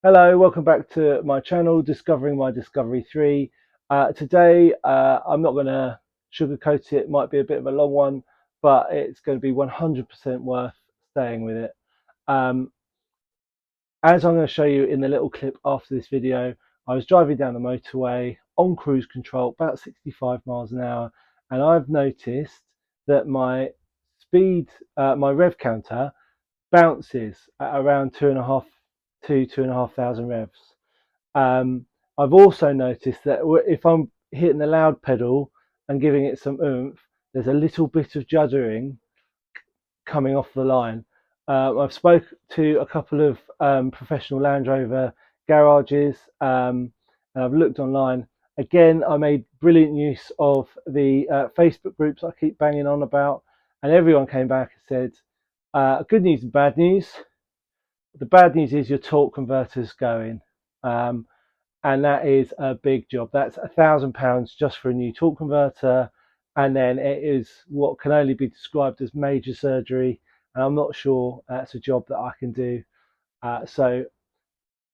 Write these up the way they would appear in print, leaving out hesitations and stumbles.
Hello, welcome back to my channel, Discovering My Discovery 3. Today, I'm not going to sugarcoat it. It might be a bit of a long one, but it's going to be 100% worth staying with it. As I'm going to show you in the little clip after this video, I was driving down the motorway on cruise control, about 65 miles an hour, and I've noticed that my speed, my rev counter bounces at around 2,500 revs. I've also noticed that if I'm hitting the loud pedal and giving it some oomph, there's a little bit of juddering coming off the line. I've spoke to a couple of professional Land Rover garages, and I've looked online. Again, I made brilliant use of the Facebook groups I keep banging on about, and everyone came back and said, good news and bad news. The bad news is your torque converter's going, and that is a big job. That's £1,000 just for a new torque converter, and then it is what can only be described as major surgery, and I'm not sure that's a job that I can do. So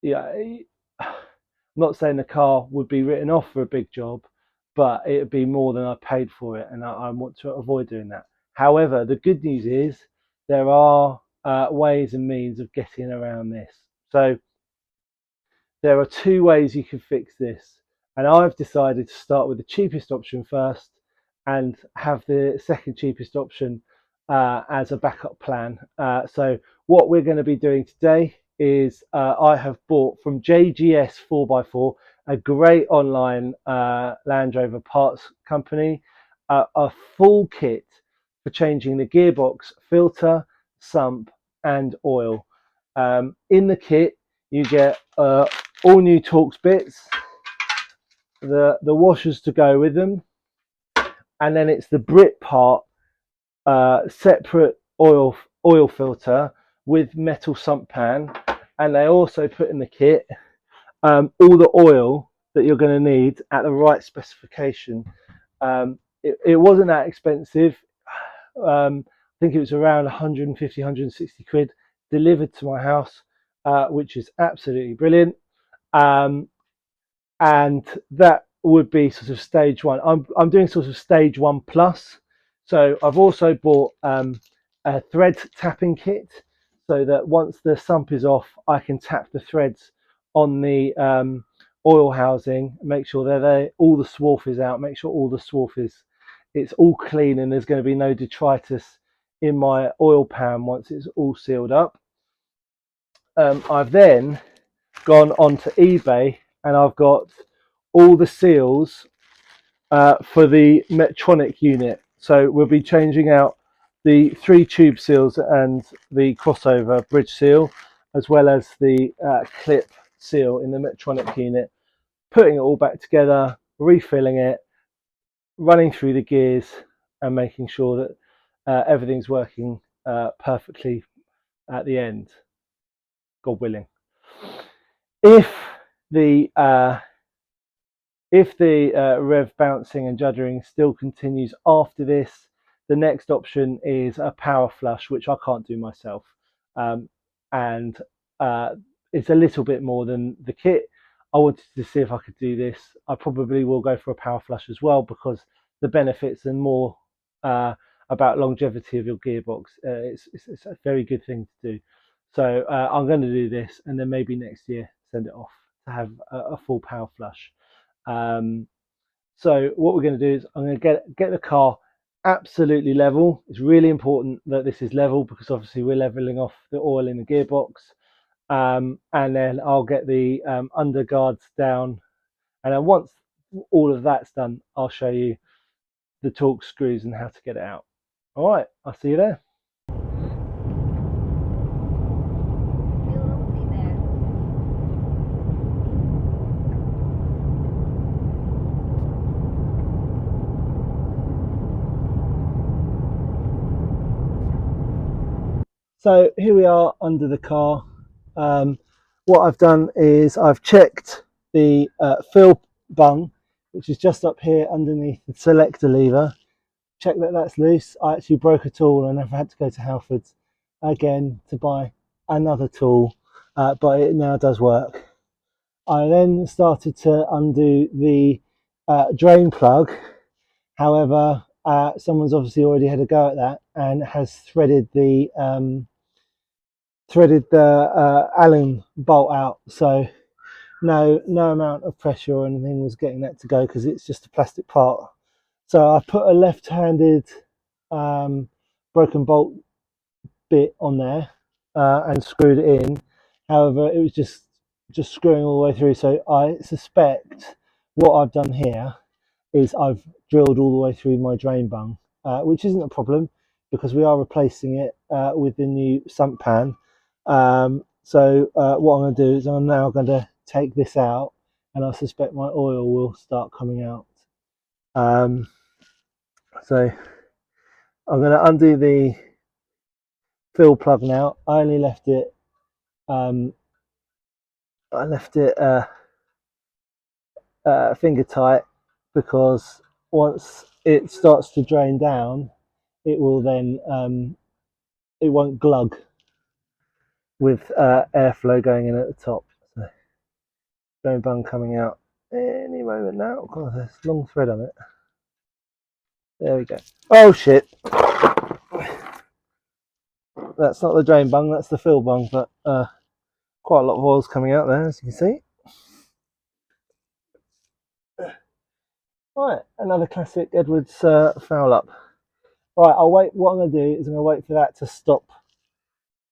yeah, I'm not saying the car would be written off for a big job, but it would be more than I paid for it, and I want to avoid doing that. However, the good news is there are ways and means of getting around this. So there are two ways you can fix this, and I've decided to start with the cheapest option first and have the second cheapest option as a backup plan. So what we're going to be doing today is I have bought from JGS 4x4, a great online Land Rover parts company, a full kit for changing the gearbox, filter, sump and oil. In the kit you get all new Torx bits, the washers to go with them, and then it's the BritPart separate oil filter with metal sump pan, and they also put in the kit all the oil that you're going to need at the right specification. It wasn't that expensive. I think it was around 150, 160 quid delivered to my house, which is absolutely brilliant. And that would be sort of stage one. I'm doing sort of stage 1 plus. So I've also bought a thread tapping kit, so that once the sump is off, I can tap the threads on the oil housing, make sure they're there, all the swarf is out, make sure all the swarf is, it's all clean, and there's going to be no detritus in my oil pan once it's all sealed up. I've then gone onto eBay and I've got all the seals for the Mechatronic unit. So we'll be changing out the 3 tube seals and the crossover bridge seal, as well as the clip seal in the Mechatronic unit, putting it all back together, refilling it, running through the gears and making sure that everything's working perfectly at the end, God willing. If the rev bouncing and juddering still continues after this, the next option is a power flush, which I can't do myself, and it's a little bit more than the kit. I wanted to see if I could do this. I probably will go for a power flush as well, because the benefits and more about longevity of your gearbox. It's a very good thing to do. So I'm going to do this, and then maybe next year send it off to have a full power flush. So what we're going to do is I'm going to get the car absolutely level. It's really important that this is level, because obviously we're leveling off the oil in the gearbox, and then I'll get the underguards down, and then once all of that's done, I'll show you the Torx screws and how to get it out. All right, I'll see you there. So here we are under the car. What I've done is I've checked the fill bung, which is just up here underneath the selector lever. Check that that's loose. I actually broke a tool and I've had to go to Halfords again to buy another tool, but it now does work. I then started to undo the drain plug. However, someone's obviously already had a go at that and has threaded the Allen bolt out. So no amount of pressure or anything was getting that to go because it's just a plastic part. So I put a left-handed broken bolt bit on there and screwed it in. However, it was just screwing all the way through. So I suspect what I've done here is I've drilled all the way through my drain bung, which isn't a problem because we are replacing it with the new sump pan. So what I'm going to do is I'm now going to take this out, and I suspect my oil will start coming out. So I'm going to undo the fill plug now. I only left it. I left it finger tight because once it starts to drain down, it will then it won't glug with airflow going in at the top. So drain bung coming out any moment now. God, there's a long thread on it. There we go. Oh shit! That's not the drain bung, that's the fill bung, but quite a lot of oil's coming out there, as you can see. Right, another classic Edwards foul up. Right, I'll wait. What I'm going to do is I'm going to wait for that to stop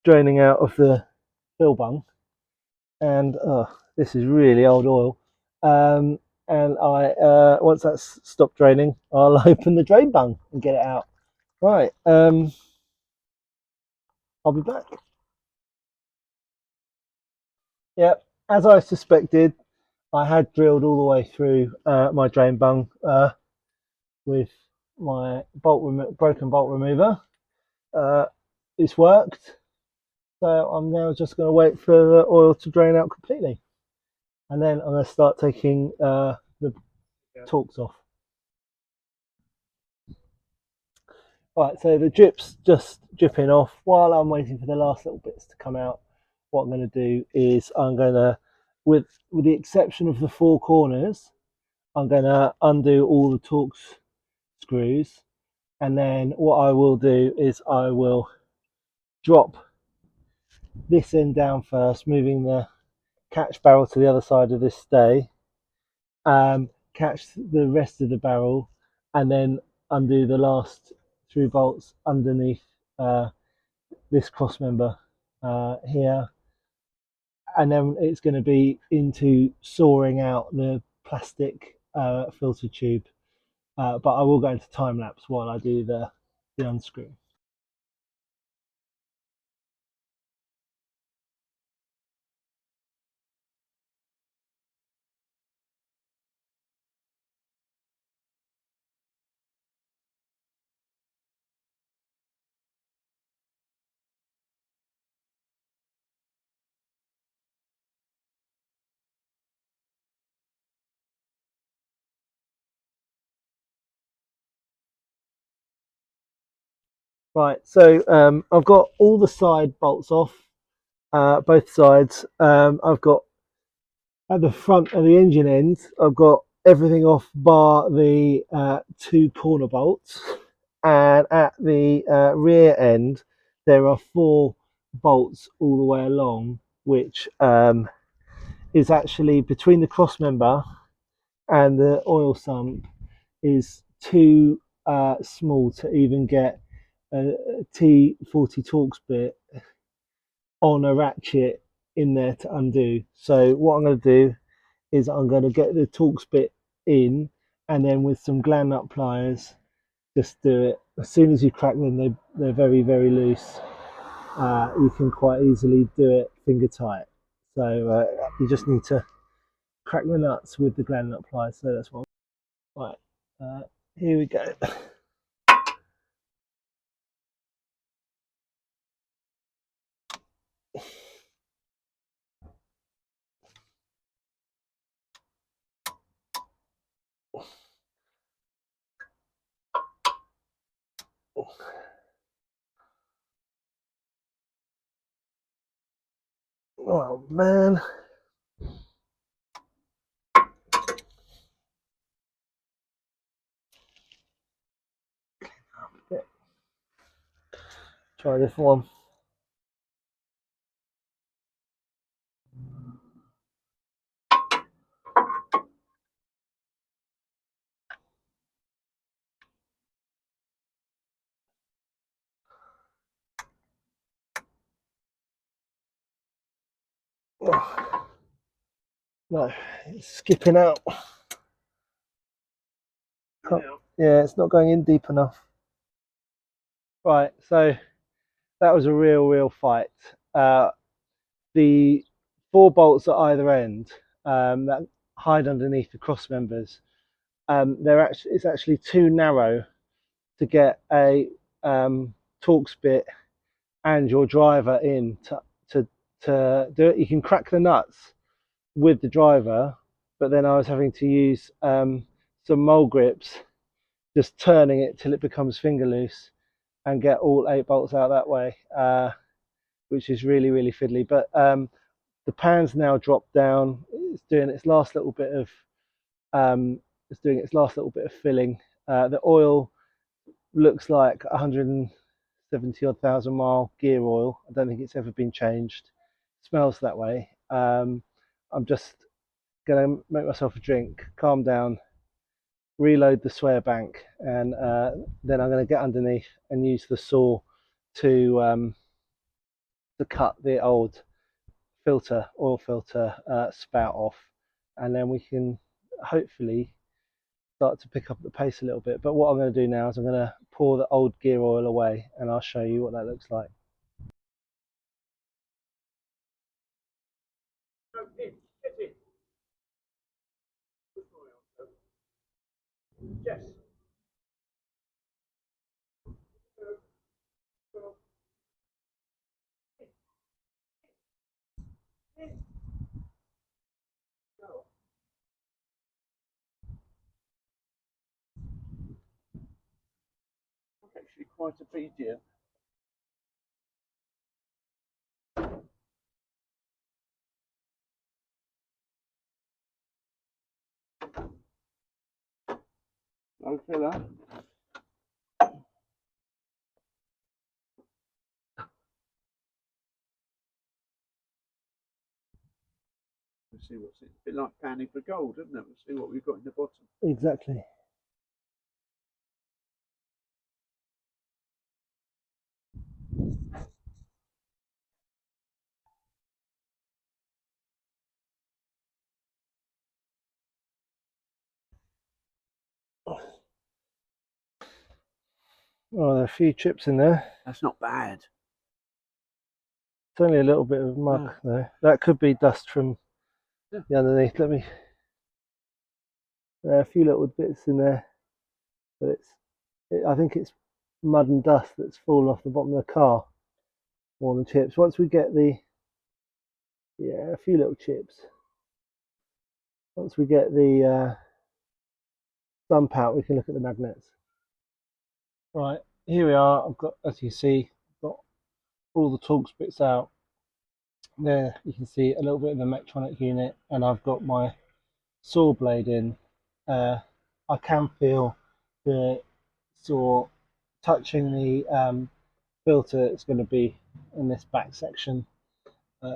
draining out of the fill bung. And this is really old oil. And I once that's stopped draining, I'll open the drain bung and get it out. Right, I'll be back. Yep, as I suspected, I had drilled all the way through my drain bung with my broken bolt remover. It's worked, so I'm now just going to wait for the oil to drain out completely, and then I'm going to start taking the torques off. Right, so the drip's just dripping off. While I'm waiting for the last little bits to come out, what I'm going to do is I'm going to, with the exception of the four corners, I'm going to undo all the Torx screws, and then what I will do is I will drop this end down first, moving the catch barrel to the other side of this stay, catch the rest of the barrel, and then undo the last three bolts underneath this cross member here, and then it's going to be into sawing out the plastic filter tube, but I will go into time lapse while I do the unscrew. Right, so I've got all the side bolts off, both sides. I've got at the front of the engine end, I've got everything off bar the two corner bolts, and at the rear end there are four bolts all the way along, which is actually between the cross member and the oil sump is too small to even get a T40 Torx bit on a ratchet in there to undo. So what I'm going to do is I'm going to get the Torx bit in, and then with some gland nut pliers just do it. As soon as you crack them, they're very loose. You can quite easily do it finger tight. So you just need to crack the nuts with the gland nut pliers. So that's what. Right, here we go. Oh man. Try this one. Oh, no, it's skipping out. Yeah, it's not going in deep enough. Right, so that was a real fight. The 4 bolts at either end that hide underneath the cross members, it's actually too narrow to get a Torx bit and your driver in to do it. You can crack the nuts with the driver, but then I was having to use some mole grips, just turning it till it becomes finger loose and get all 8 bolts out that way, which is really fiddly. But the pan's now dropped down. It's doing its last little bit of filling. The oil looks like 170 odd thousand mile gear oil. I don't think it's ever been changed. It smells that way. I'm just gonna make myself a drink, calm down, reload the swear bank, and then I'm going to get underneath and use the saw to cut the old oil filter spout off, and then we can hopefully start to pick up the pace a little bit. But what I'm going to do now is I'm going to pour the old gear oil away, and I'll show you what that looks like. Yes. Actually, quite obedient. Okay, that. Let's see what's in. A bit like panning for gold, isn't it? We'll see what we've got in the bottom. Exactly. Oh, there are a few chips in there. That's not bad. It's only a little bit of mud though. That could be dust from the underneath. There are a few little bits in there, but I think it's mud and dust that's fallen off the bottom of the car more than chips. Once we get a few little chips. Once we get the sump out, we can look at the magnets. Right, here we are. I've got, as you see, I've got all the Torx bits out. There you can see a little bit of the Mechatronic unit, and I've got my saw blade in. I can feel the saw touching the filter. It's going to be in this back section,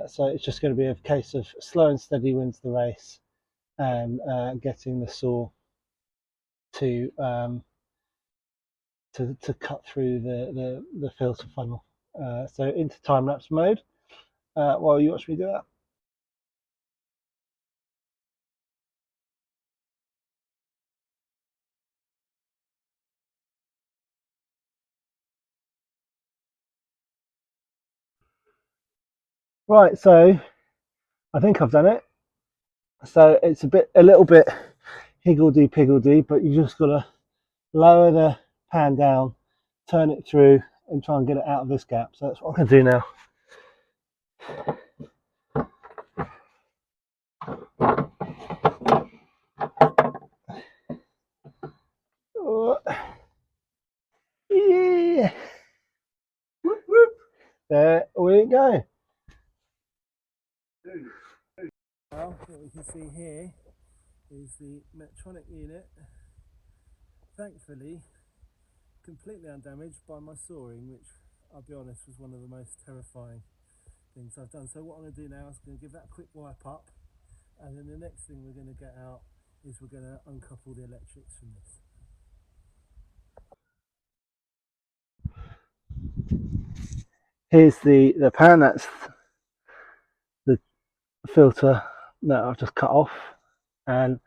so it's just going to be a case of slow and steady wins the race, and getting the saw to cut through the filter funnel. So into time-lapse mode while you watch me do that. Right, so I think I've done it. So it's a little bit higgledy-piggledy, but you just got to lower the pan down, turn it through, and try and get it out of this gap. So that's what I'm going to do now. Yeah. Whoop, whoop. There we go. Well, what we can see here is the Mechatronic unit, thankfully completely undamaged by my sawing, which I'll be honest, was one of the most terrifying things I've done. So what I'm going to do now is going to give that a quick wipe up, and then the next thing we're going to get out is we're going to uncouple the electrics from this. Here's the pan, that's the filter that I've just cut off, and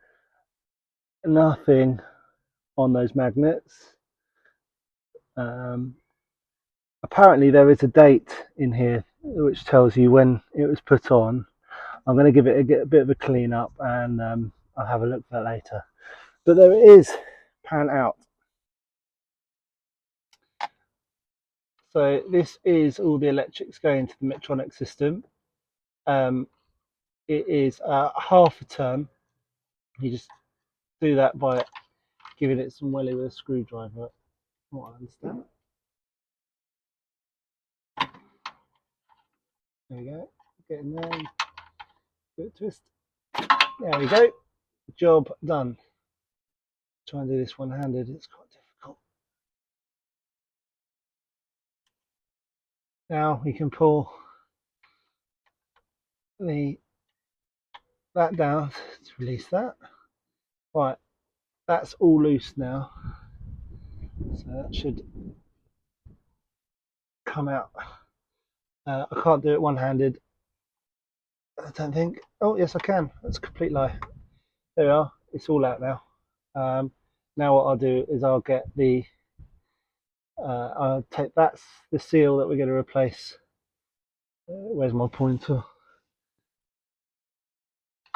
nothing on those magnets. Apparently there is a date in here which tells you when it was put on. I'm going to give it a bit of a clean up, and I'll have a look at that later. But there it is, pan out. So this is all the electrics going to the Mechatronic system. It is half a turn. You just do that by giving it some welly with a screwdriver, from what I understand. There we go. Get in there. Do a twist. There we go. Job done. Try and do this one-handed. It's quite difficult. Now we can pull that down to release that. Right, that's all loose now. So that should come out. I can't do it one-handed, I don't think. Oh yes, I can. That's a complete lie. There we are. It's all out now. Now what I'll do is I'll get I'll take, that's the seal that we're going to replace. Where's my pointer?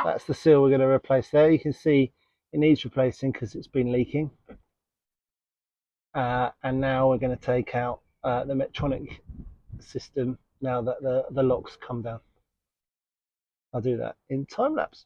That's the seal we're going to replace there. You can see it needs replacing because it's been leaking. And now we're going to take out the Mechatronic system now that the locks come down. I'll do that in time lapse.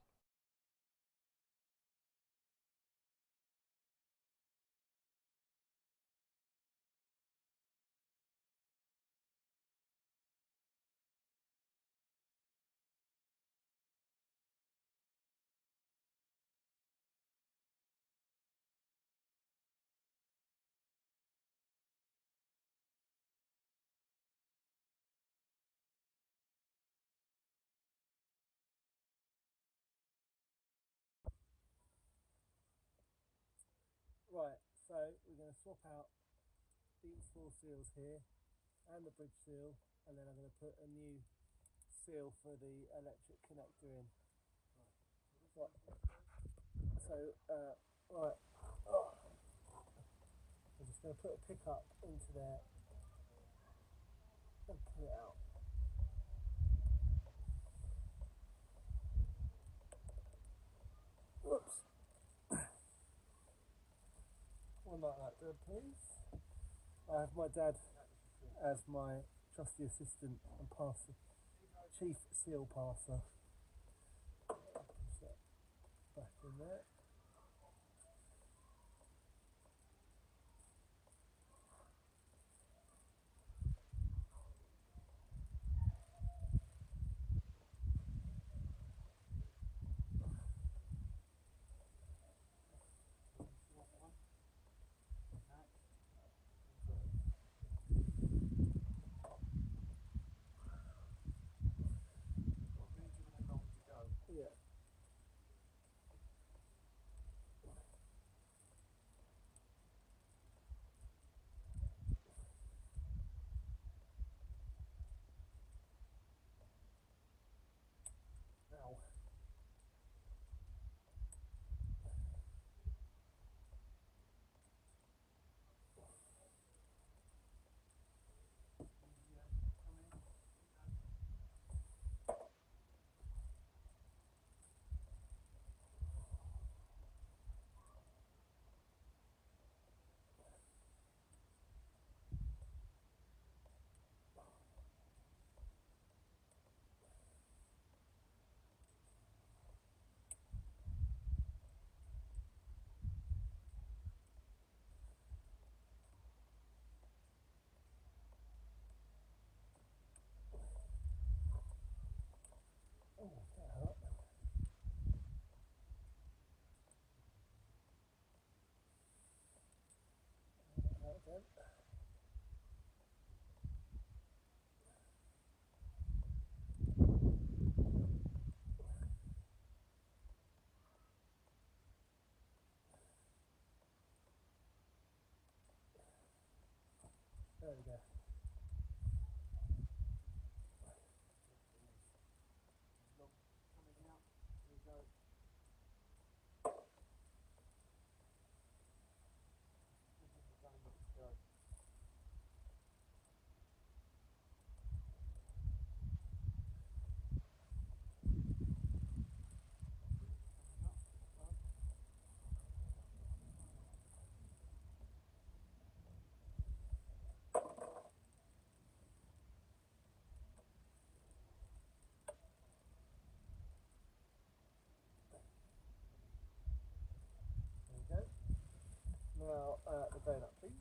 Right, so we're going to swap out these 4 seals here and the bridge seal, and then I'm going to put a new seal for the electric connector in. Right. So, right, I'm just going to put a pickup into there and pull it out. Whoops. One like that, there, please. I have my dad as my trusty assistant and passer, chief seal passer. Push that back in there. Yeah. There we go. Coming out. There we go. There we go. Now the donut, please.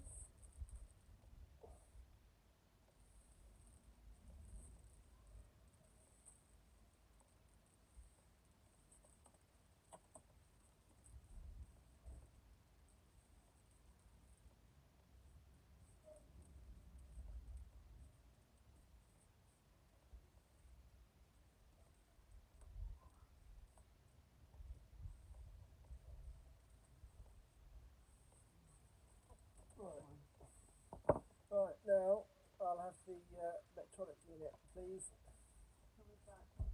Right, now I'll have the Mechatronic unit, please. Coming back. What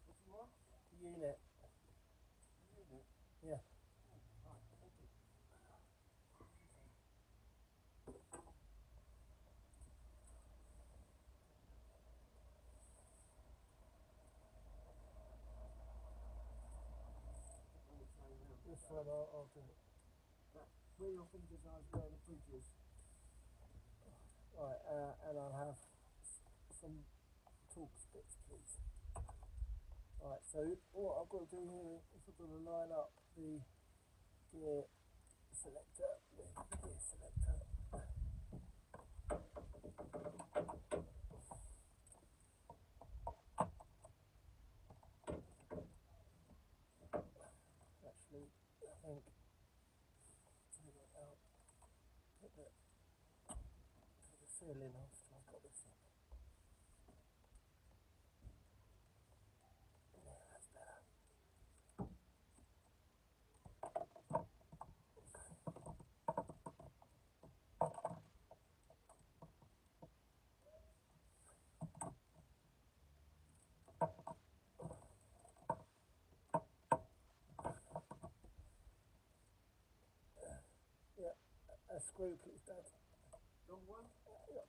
do you want? The unit. The unit? Yeah. Right, thank you. This one I'll do it. Where your fingers are is where the fridge is. Right, and I'll have some Torx bits, please. Right, so what I've got to do here is I've got to line up the gear selector with the gear selector. Actually, I think take that out, take the sealing off till I've got this in. Yeah, that's better. Yeah, a screw please, Dad. Long one?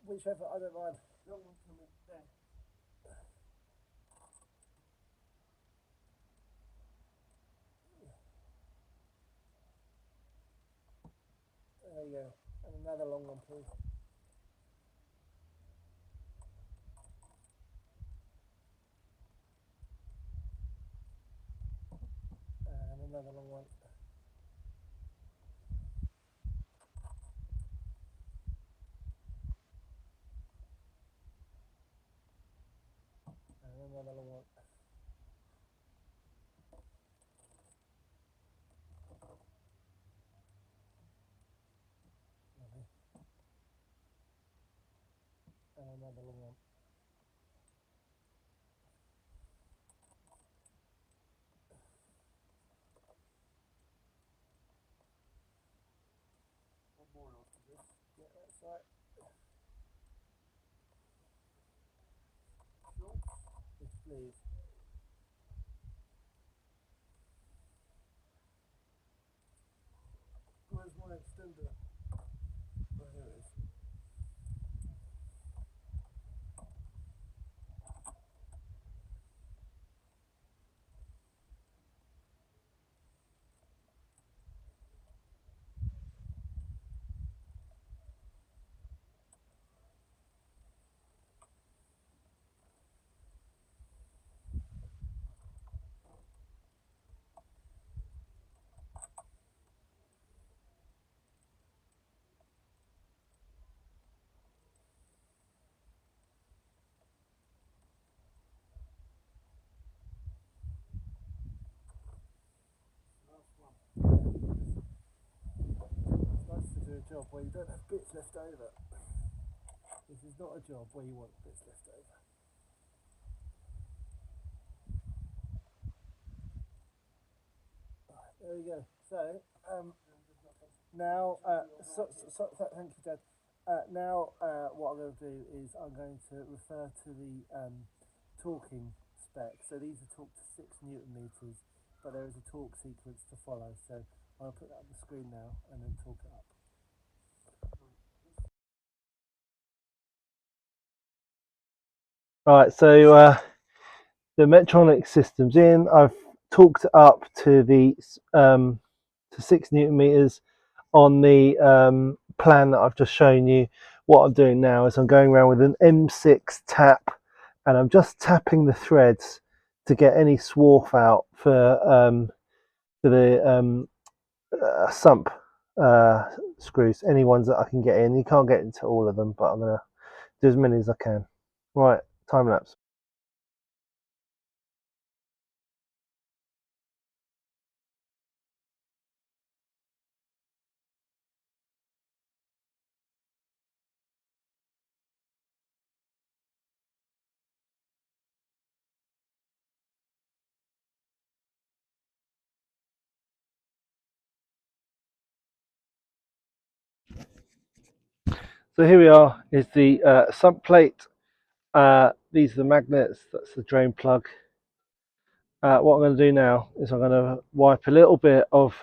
Whichever, I don't mind. Long one coming there. There you go. And another long one, please. And another long one. And another long one. Lovely. And another long one. One more after this. Yeah, that's right. Sure? Yes, please. Where's my extender? Oh, here it is. Last one. It's nice to do a job where you don't have bits left over. This is not a job where you want bits left over. Right, there we go. So, Now, thank you, Dad. Now, what I'm going to do is I'm going to refer to the torquing spec. So these are torqued to 6 Newton meters, but there is a torque sequence to follow. So I'll put that on the screen now and then torque it up. Right, so the Mechatronic system's in. I've torqued it up to the to 6 Newton meters on the plan that I've just shown you. What I'm doing now is I'm going around with an M6 tap, and I'm just tapping the threads to get any swarf out for the sump screws, any ones that I can get in. You can't get into all of them, but I'm gonna do as many as I can. Right, time lapse. So here we are, is the sump plate. These are the magnets, that's the drain plug. What I'm going to do now is I'm going to wipe a little bit of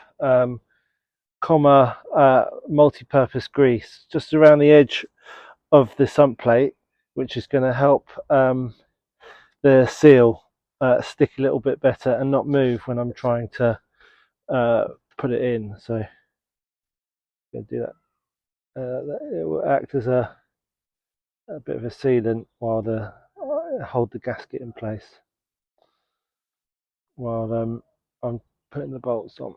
multi-purpose grease just around the edge of the sump plate, which is going to help the seal stick a little bit better and not move when I'm trying to put it in. So I'm going to do that. It will act as a bit of a sealant while hold the gasket in place while I'm putting the bolts on.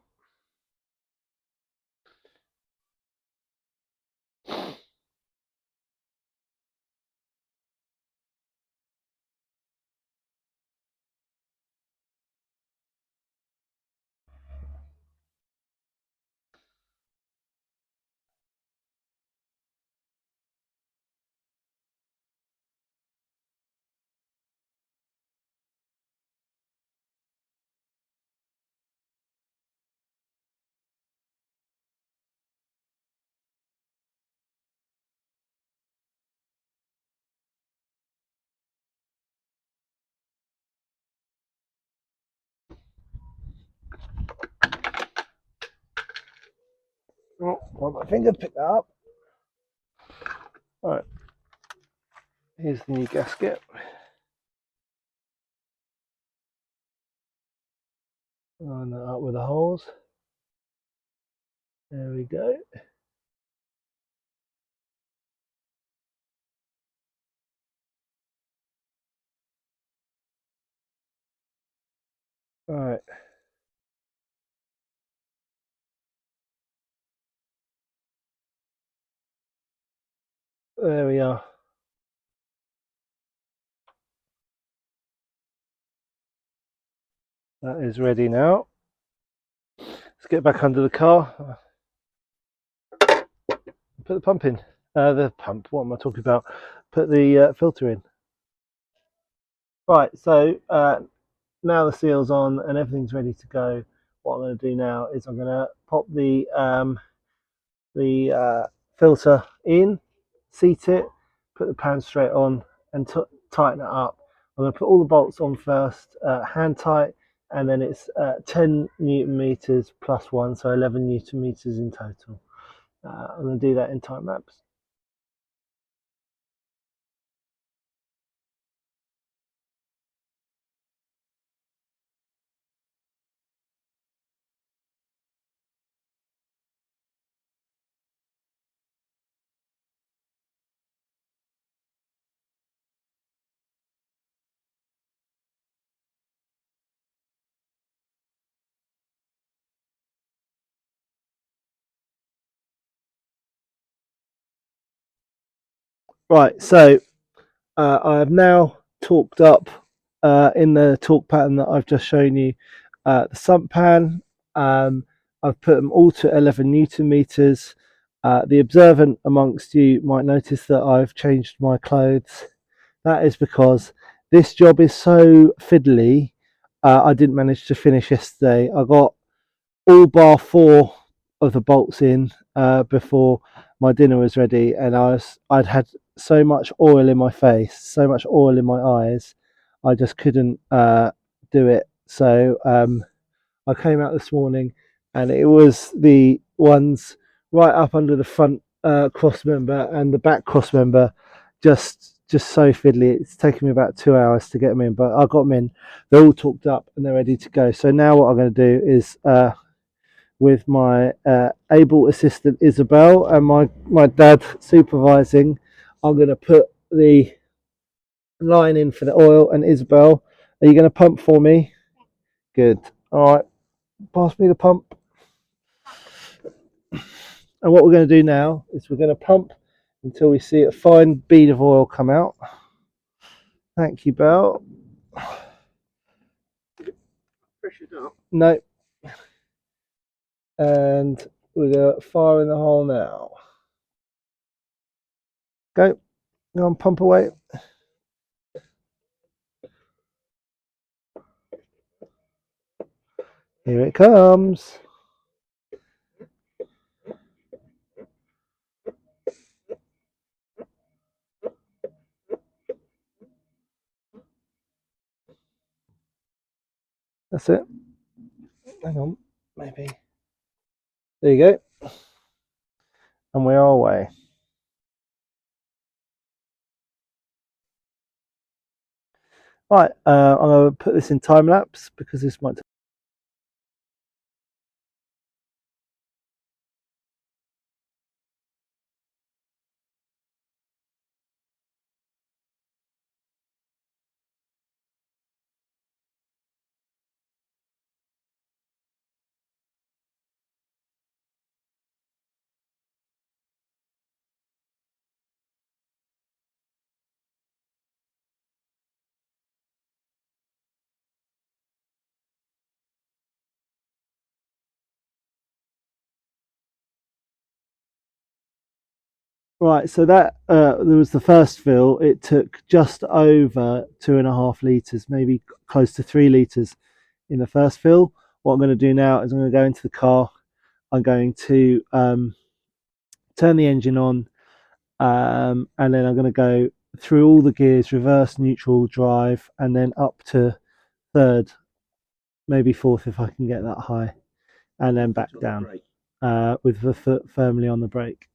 Oh, well, my finger picked that up. All right, here's the new gasket. Line that up with the holes. There we go. All right. There we are. That is ready now. Let's get back under the car. Put the pump in. The pump, what am I talking about? Put the filter in. Right, so now the seal's on and everything's ready to go. What I'm going to do now is I'm going to pop the filter in, seat it, put the pan straight on, and tighten it up. I'm going to put all the bolts on first, hand tight, and then it's 10 Newton meters plus 1, so 11 Newton meters in total. I'm going to do that in time lapse. Right, so I have now torqued up in the torque pattern that I've just shown you the sump pan. I've put them all to 11 Newton meters. The observant amongst you might notice that I've changed my clothes. That is because this job is so fiddly. I didn't manage to finish yesterday. I got all bar 4 of the bolts in before my dinner was ready, and I'd had so much oil in my face, so much oil in my eyes, I just couldn't do it. So I came out this morning, and it was the ones right up under the front cross member and the back cross member, just so fiddly. It's taken me about 2 hours to get them in, but I got them in. They're all torqued up and they're ready to go. So now what I'm going to do is with my able assistant Isabel and my dad supervising, I'm going to put the line in for the oil. And Isabel, are you going to pump for me? Good. All right, pass me the pump. And what we're going to do now is we're going to pump until we see a fine bead of oil come out. Thank you, Belle. Pressured up. No. And we're going to fire in the hole now. Go. Go on, pump away. Here it comes. That's it. Hang on, maybe. There you go. And we are away. Right, I'm going to put this in time lapse because this might. Right, so that there was the first fill. It took just over 2.5 litres, maybe close to 3 litres in the first fill. What I'm going to do now is I'm going to go into the car. I'm going to turn the engine on, and then I'm going to go through all the gears: reverse, neutral, drive, and then up to third, maybe fourth if I can get that high, and then back down with the foot firmly on the brake.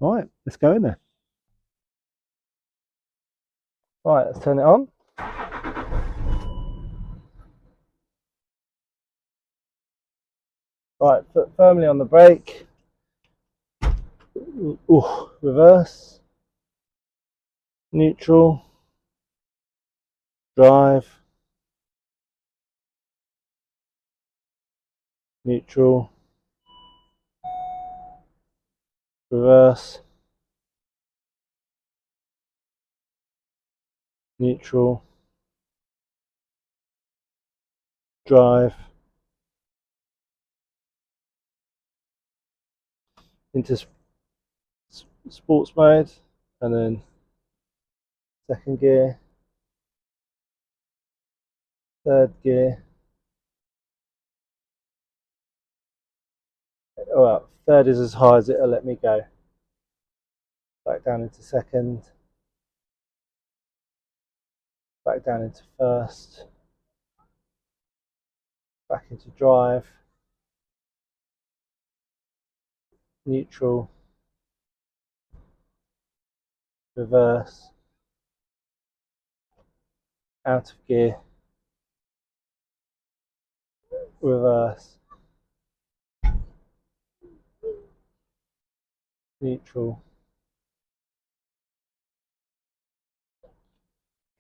All right, let's go in there. Right, let's turn it on. Right, foot firmly on the brake. Ooh, reverse, neutral, drive, neutral, reverse, neutral, drive, into sports mode, and then second gear, third gear. Well, third is as high as it'll let me go. Back down into second, back down into first, back into drive, neutral, reverse, out of gear, reverse, neutral,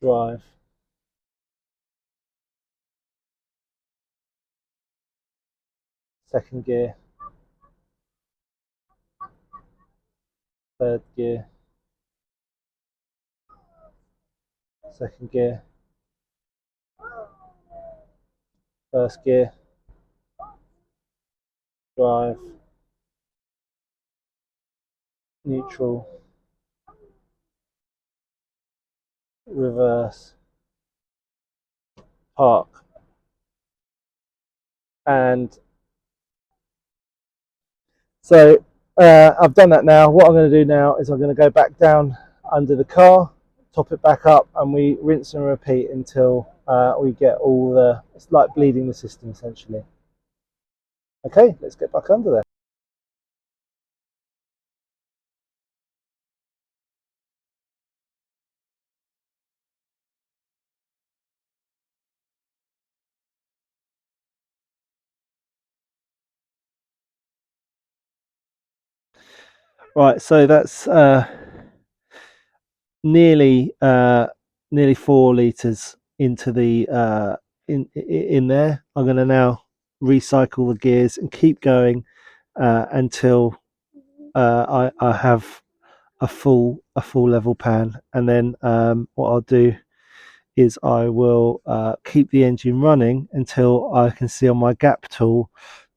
drive, second gear, third gear, second gear, first gear, drive, neutral, reverse, park, and So I've done that now. What I'm going to do now is I'm going to go back down under the car, top it back up, and we rinse and repeat until we get all the, it's like bleeding the system essentially. Okay, let's get back under there. Right, so that's nearly nearly 4 litres into the in there. I'm going to now recycle the gears and keep going until I have a full level pan, and then what I'll do is I will keep the engine running until I can see on my gap tool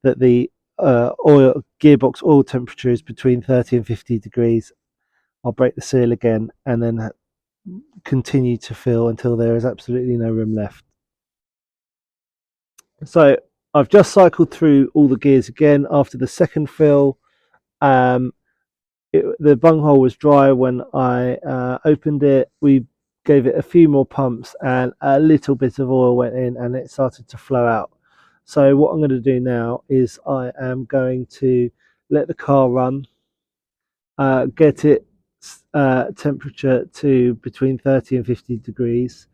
that the oil gearbox oil temperature is between 30 and 50 degrees. I'll break the seal again and then continue to fill until there is absolutely no room left. So I've just cycled through all the gears again after the second fill. The bunghole was dry when I opened it. We gave it a few more pumps and a little bit of oil went in and it started to flow out. So what I'm going to do now is I am going to let the car run, get it temperature to between 30 and 50 degrees.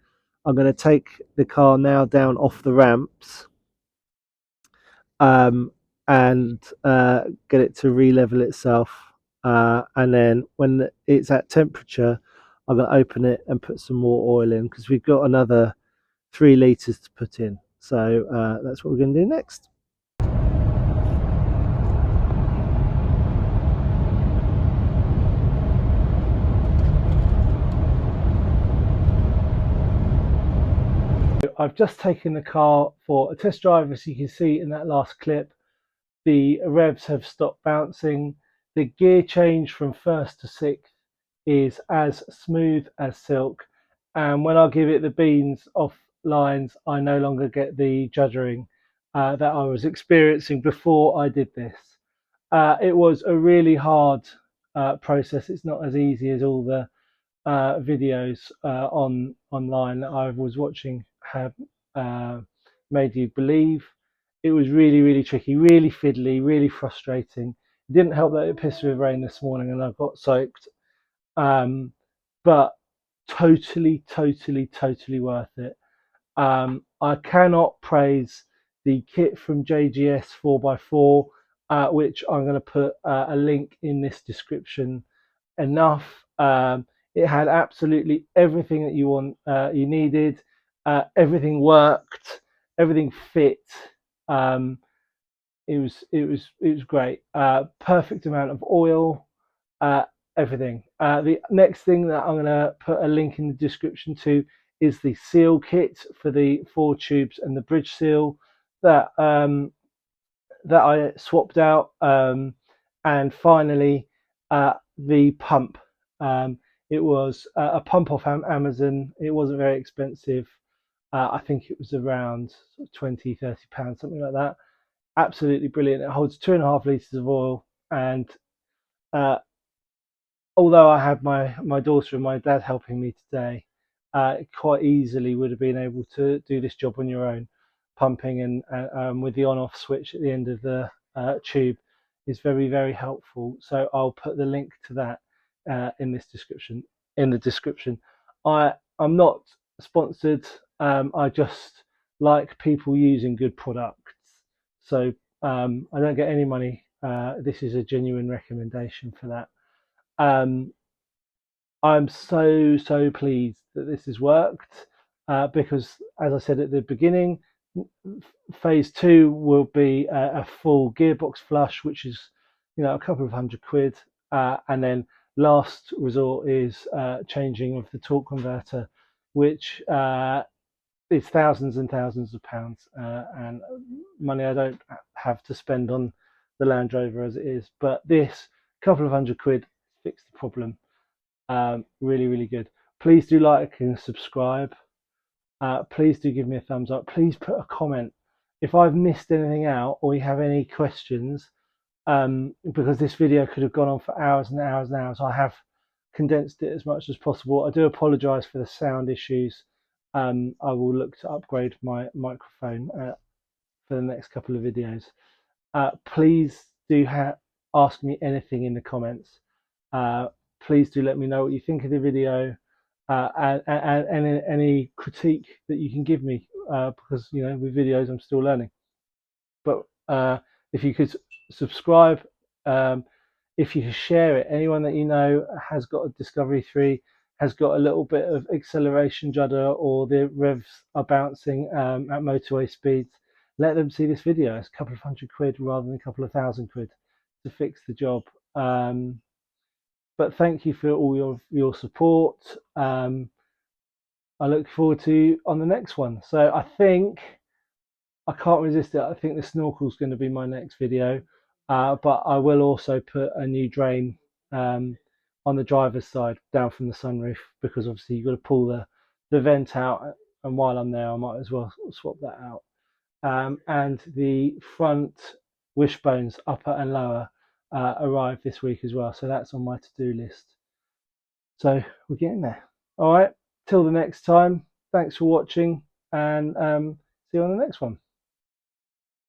I'm going to take the car now down off the ramps um, and get it to re-level itself. And then when it's at temperature, I'm going to open it and put some more oil in because we've got another 3 litres to put in. So that's what we're going to do next. I've just taken the car for a test drive. As you can see in that last clip, the revs have stopped bouncing. The gear change from first to sixth is as smooth as silk. And when I give it the beans off lines, I no longer get the juddering that I was experiencing before I did this. It was a really hard process. It's not as easy as all the videos online that I was watching have made you believe. It was really, really tricky, really fiddly, really frustrating. It didn't help that it pissed with rain this morning and I got soaked. But totally, totally, totally worth it. I cannot praise the kit from JGS 4x4, which I'm going to put a link in this description enough. It had absolutely everything that you want, you needed. Everything worked, everything fit. Um, it was great. Perfect amount of oil, uh, everything. The next thing that I'm going to put a link in the description to is the seal kit for the 4 tubes and the bridge seal that that I swapped out. And finally, the pump. It was a pump off Amazon. It wasn't very expensive. I think it was around 20, £30, something like that. Absolutely brilliant. It holds 2.5 litres of oil. And uh, although I had my daughter and my dad helping me today, it quite easily would have been able to do this job on your own. Pumping and with the on-off switch at the end of the tube is very, very helpful. So I'll put the link to that in this description. In the description, I'm not sponsored. I just like people using good products. So I don't get any money. This is a genuine recommendation for that. Um, I'm so pleased that this has worked because, as I said at the beginning, phase 2 will be a full gearbox flush, which is a couple of £100, and then last resort is changing of the torque converter, which is thousands and thousands of pounds and money I don't have to spend on the Land Rover as it is. But this couple of £100 fixed the problem. Really, really good. Please do like and subscribe. Please do give me a thumbs up. Please put a comment. If I've missed anything out or you have any questions, because this video could have gone on for hours and hours and hours. I have condensed it as much as possible. I do apologise for the sound issues. I will look to upgrade my microphone for the next couple of videos. Please do ask me anything in the comments. Please do let me know what you think of the video, and any critique that you can give me, because with videos I'm still learning. But if you could subscribe, if you could share it, anyone that you know has got a Discovery 3, has got a little bit of acceleration judder, or the revs are bouncing at motorway speeds, let them see this video. It's a couple of £100 rather than a couple of £1,000 to fix the job. But thank you for all your support. I look forward to on the next one. So I think I can't resist it. I think the snorkel is going to be my next video, but I will also put a new drain on the driver's side down from the sunroof, because obviously you've got to pull the vent out, and while I'm there I might as well swap that out. And the front wishbones, upper and lower, arrive this week as well, so that's on my to-do list. So we're getting there. All right, till the next time, thanks for watching, and see you on the next one.